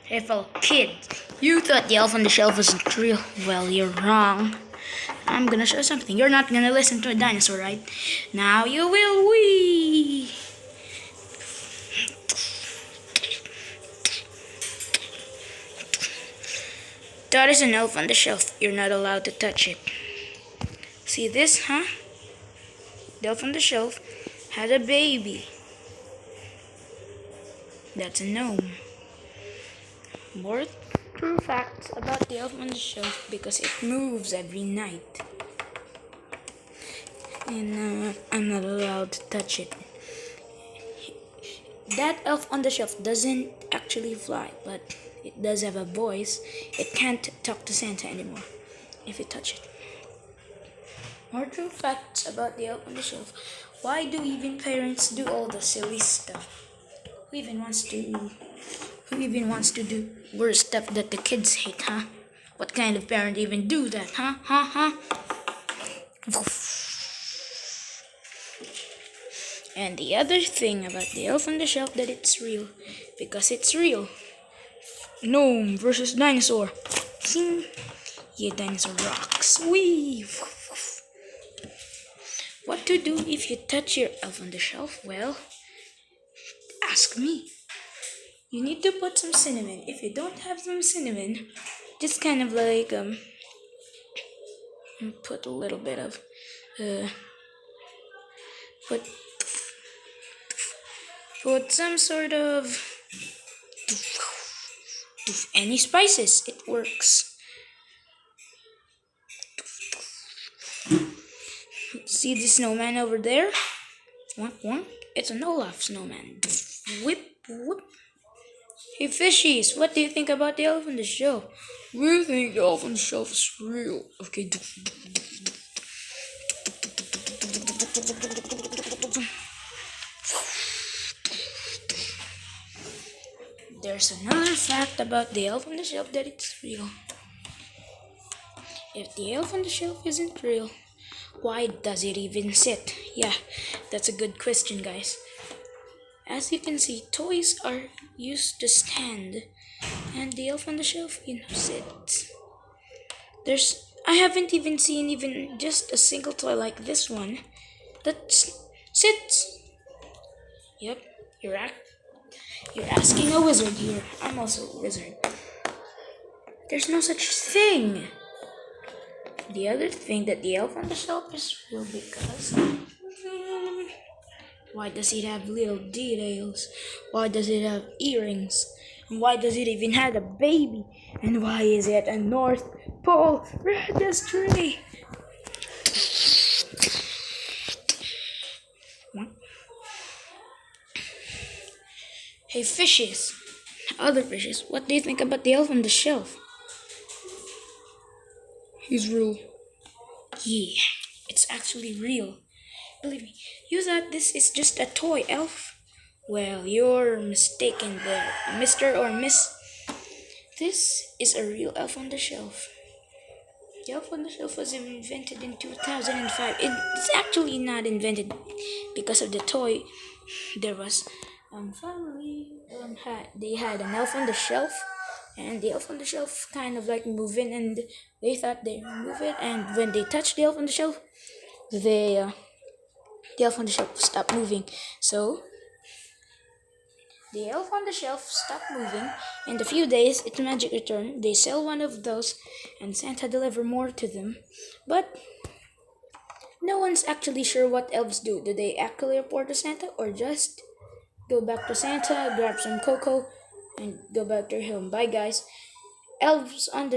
Hey, fellow kid, you thought the elf on the shelf wasn't real. Well, you're wrong. I'm gonna show you something. You're not gonna listen to a dinosaur, right? Now you will. Wee. That is an elf on the shelf. You're not allowed to touch it. See this, huh? The elf on the shelf had a baby. That's a gnome. More true facts about the elf on the shelf because it moves every night. And I'm not allowed to touch it. That elf on the shelf doesn't actually fly, but it does have a voice. It can't talk to Santa anymore if you touch it. More true facts about the elf on the shelf. Why do even parents do all the silly stuff? Who even wants to do worse stuff that the kids hate, huh? What kind of parent even do that, huh? And the other thing about the elf on the shelf that it's real, because it's real. Gnome versus dinosaur. Zing. Yeah, dinosaur rocks. Wee. What to do if you touch your elf on the shelf? Well, ask me. You need to put some cinnamon. If you don't have some cinnamon, just kind of like put a little bit of put some sort of any spices. It works. See the snowman over there? Wonk wonk. It's an Olaf snowman. Whip whoop. Hey fishies, what do you think about the elf on the shelf? We think the elf on the shelf is real. Okay. There's another fact about the elf on the shelf that it's real. If the elf on the shelf isn't real, why does it even sit? Yeah, that's a good question, guys. As you can see, toys are used to stand, and the elf on the shelf, sits. I haven't even seen even just a single toy like this one that sits. Yep, you're asking a wizard here. I'm also a wizard. There's no such thing. The other thing that the elf on the shelf is real because why does it have little details? Why does it have earrings? And why does it even have a baby? And why is it a North Pole registry? Hey fishes, other fishes, what do you think about the elf on the shelf? He's real. Yeah, it's actually real. Believe me, you thought this is just a toy elf? Well, you're mistaken there, Mr. or Miss. This is a real elf on the shelf. The elf on the shelf was invented in 2005. It's actually not invented because of the toy. There was family they had an elf on the shelf, and the elf on the shelf kind of like moving, and they thought they move it, and when they touched the elf on the shelf, the elf on the shelf stopped moving. So the elf on the shelf stopped moving. In a few days, its magic returned. They sell one of those, and Santa deliver more to them. But no one's actually sure what elves do. Do they actually report to Santa, or just go back to Santa, grab some cocoa, and go back to their home? Bye, guys. Elves on the